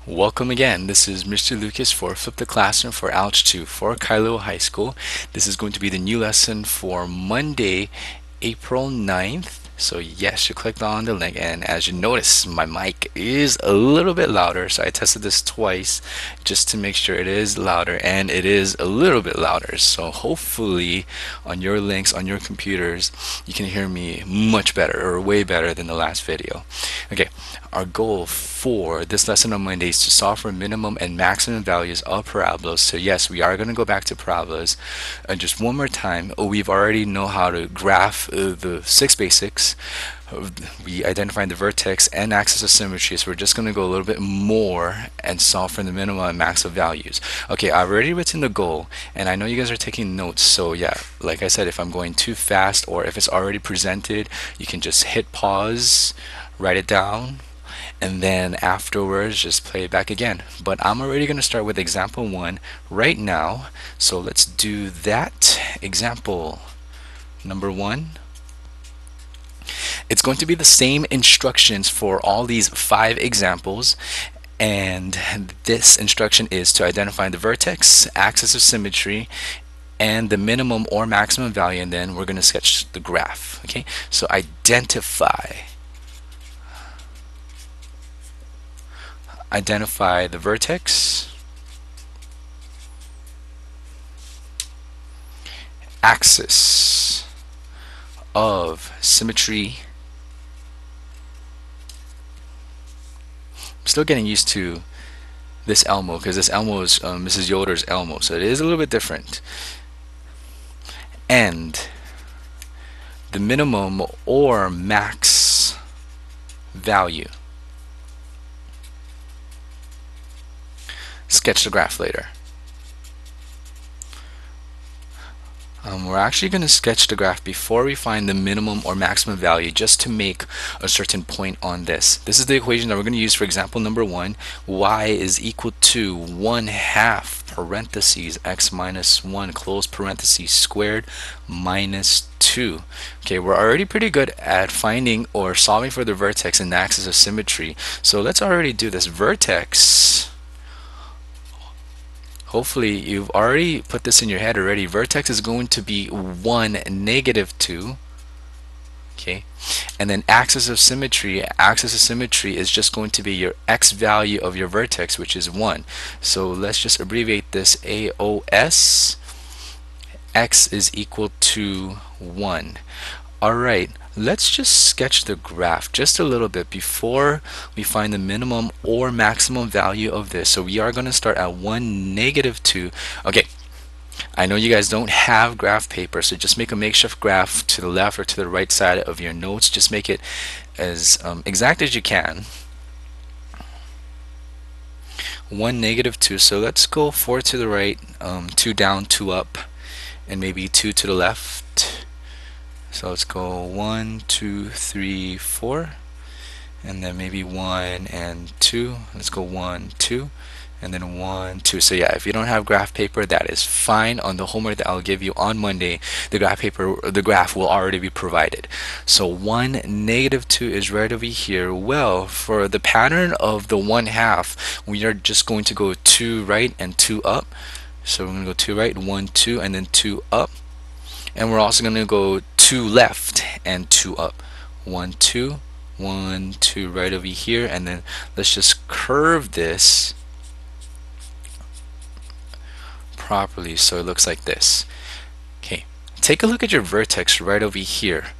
Welcome again. This is Mr. Lucas for Flip the Classroom for Algebra 2 for Kailua High School. This is going to be the new lesson for Monday, April 9th. So yes, you clicked on the link, and as you notice, my mic is a little bit louder. So I tested this twice just to make sure it is louder, and it is a little bit louder. So hopefully on your links on your computers, you can hear me much better or way better than the last video. Okay, our goal for this lesson on Monday is to solve for minimum and maximum values of parabolas. So yes, we are going to go back to parabolas. Just one more time, we've already know how to graph the 6 basics. We identified the vertex and axis of symmetry, so we're just going to go a little bit more and solve for the minimum and maximum values. Okay, I've already written the goal, and I know you guys are taking notes, so yeah, like I said, if I'm going too fast or if it's already presented, you can just hit pause, write it down, and then afterwards just play it back again. But I'm already going to start with example 1 right now, so let's do that. Example number 1. It's going to be the same instructions for all these 5 examples, and this instruction is to identify the vertex, axis of symmetry, and the minimum or maximum value, and then we're going to sketch the graph. Okay, so identify the vertex, axis of symmetry. I'm still getting used to this Elmo because this Elmo is Mrs. Yoder's Elmo, so it is a little bit different. And the minimum or max value. Sketch the graph later. We're actually going to sketch the graph before we find the minimum or maximum value, just to make a certain point on this. This is the equation that we're going to use for example number 1. Y is equal to 1/2 parentheses x minus 1 close parentheses squared minus 2. Okay, we're already pretty good at finding or solving for the vertex and the axis of symmetry. So let's already do this. Vertex, hopefully you've already put this in your head already. Vertex is going to be 1, -2. Okay, and then axis of symmetry is just going to be your x value of your vertex, which is 1. So let's just abbreviate this AOS. X is equal to 1. Alright, let's just sketch the graph just a little bit before we find the minimum or maximum value of this. So we are going to start at 1, -2. Okay, I know you guys don't have graph paper, so just make a makeshift graph to the left or to the right side of your notes. Just make it as exact as you can. 1, -2. So let's go 4 to the right, 2 down, 2 up, and maybe 2 to the left. So let's go 1, 2, 3, 4, and then maybe 1 and 2. Let's go 1, 2, and then 1, 2. So yeah, if you don't have graph paper, that is fine. On the homework that I'll give you on Monday, the graph will already be provided. So 1, -2 is right over here. Well, for the pattern of the 1/2, we are just going to go 2 right and 2 up. So we're going to go 2 right, 1, 2, and then 2 up. And we're also going to go 2 left and 2 up. 1, 2, 1, 2 right over here, and then let's just curve this properly so it looks like this. Okay, take a look at your vertex right over here.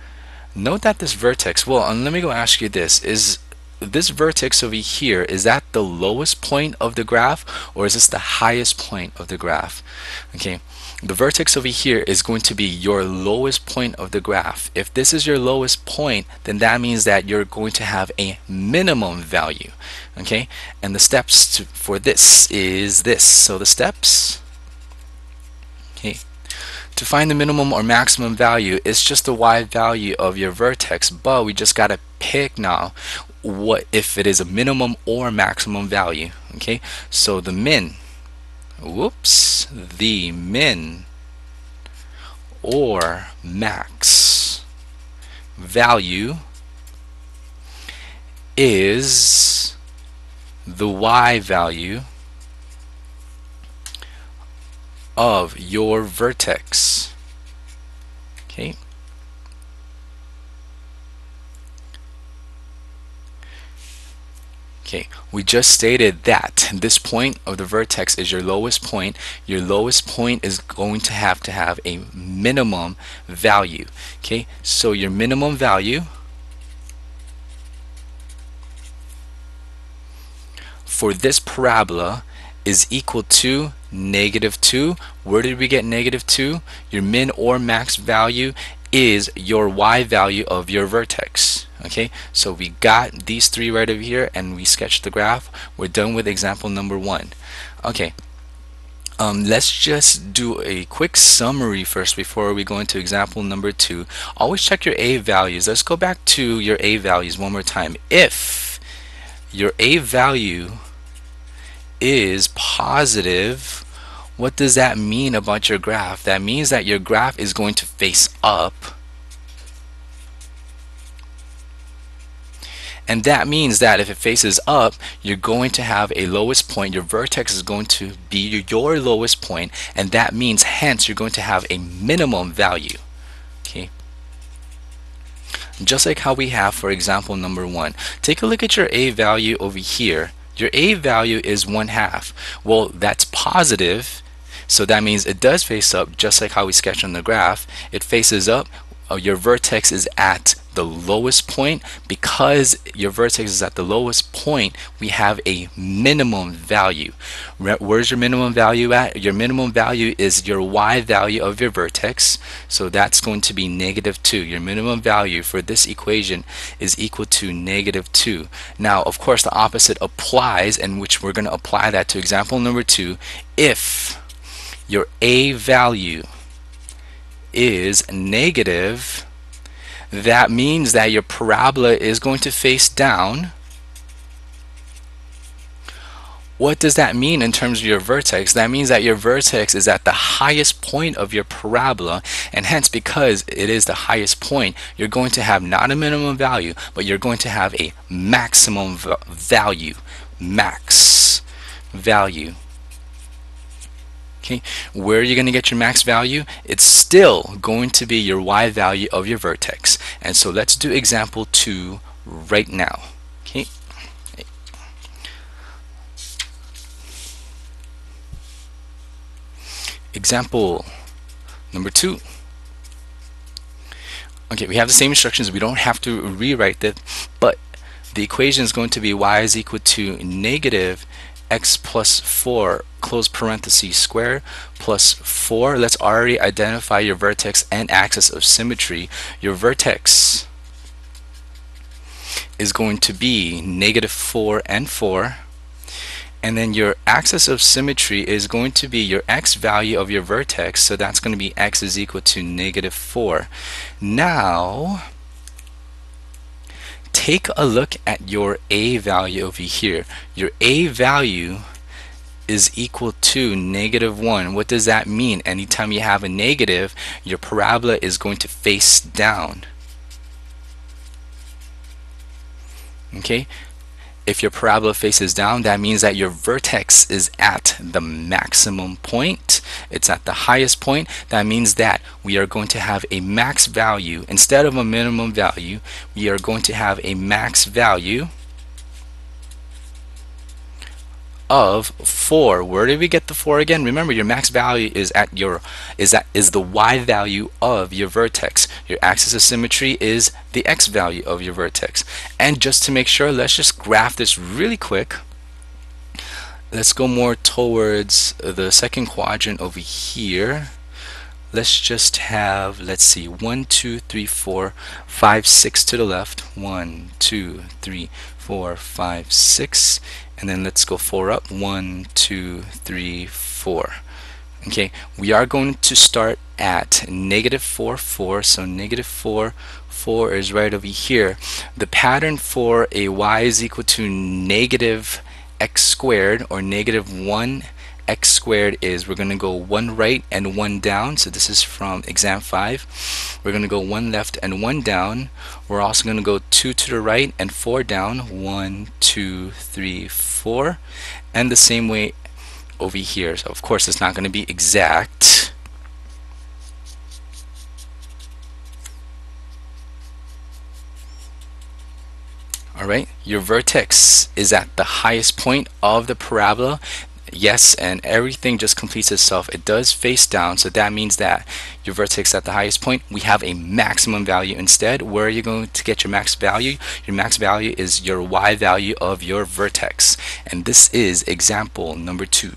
Note that this vertex, well, let me go ask you this. Is this vertex over here, is that the lowest point of the graph, or is this the highest point of the graph? Okay, the vertex over here is going to be your lowest point of the graph. If this is your lowest point, then that means that you're going to have a minimum value. Okay, and the steps for this is this. So the steps, okay, to find the minimum or maximum value, it's just the y value of your vertex, but we just got to pick now what if it is a minimum or maximum value. Okay, so the min or max value is the y value of your vertex. Okay. Okay, we just stated that this point of the vertex is your lowest point. Your lowest point is going to have a minimum value. Okay, so your minimum value for this parabola is equal to -2. Where did we get -2? Your min or max value is your y value of your vertex. Okay, so we got these three right over here and we sketched the graph. We're done with example number 1. Okay, let's just do a quick summary first before we go into example number 2. Always check your a values. Let's go back to your a values one more time. If your a value is positive, what does that mean about your graph? That means that your graph is going to face up, and that means that if it faces up, you're going to have a lowest point. Your vertex is going to be your lowest point, and that means hence you're going to have a minimum value. Okay, just like how we have for example number 1. Take a look at your a value over here. Your a value is 1/2. Well, that's positive, so that means it does face up, just like how we sketched on the graph. It faces up. Your vertex is at the lowest point. Because your vertex is at the lowest point, we have a minimum value. Where's your minimum value at? Your minimum value is your y value of your vertex, so that's going to be -2. Your minimum value for this equation is equal to -2. Now, of course, the opposite applies, in which we're going to apply that to example number 2. If your a value is negative, that means that your parabola is going to face down. What does that mean in terms of your vertex? That means that your vertex is at the highest point of your parabola, and hence, because it is the highest point, you're going to have not a minimum value, but you're going to have a maximum value. Max value. Okay, where are you going to get your max value? It's still going to be your y value of your vertex. And so let's do example 2 right now. Okay. Example number 2. Okay, we have the same instructions. We don't have to rewrite it, but the equation is going to be y is equal to -x plus 4 close parentheses square plus 4. Let's already identify your vertex and axis of symmetry. Your vertex is going to be -4 and 4, and then your axis of symmetry is going to be your x value of your vertex, so that's going to be x is equal to -4. Now take a look at your a value over here. Your a value is equal to -1. What does that mean? Anytime you have a negative, your parabola is going to face down. Okay? If your parabola faces down, that means that your vertex is at the maximum point. It's at the highest point. That means that we are going to have a max value. Instead of a minimum value, we are going to have a max value of 4. Where did we get the 4 again? Remember, your max value is the y value of your vertex. Your axis of symmetry is the x value of your vertex. And just to make sure, let's just graph this really quick. Let's go more towards the second quadrant over here. Let's just have, let's see, 1, 2, 3, 4, 5, 6 to the left. 1, 2, 3, 4, 5, 6. And then let's go 4 up. 1, 2, 3, 4. Okay, we are going to start at -4, 4. So -4, 4 is right over here. The pattern for a y is equal to -x squared, or -1 x squared is we're going to go one right and one down. So this is from exam 5. We're going to go one left and one down. We're also going to go 2 to the right and 4 down. 1, 2, 3, 4. And the same way over here. So of course it's not going to be exact. Alright, your vertex is at the highest point of the parabola. Yes, and everything just completes itself. It does face down, so that means that your vertex at the highest point, we have a maximum value instead. Where are you going to get your max value? Your max value is your y value of your vertex. And this is example number 2.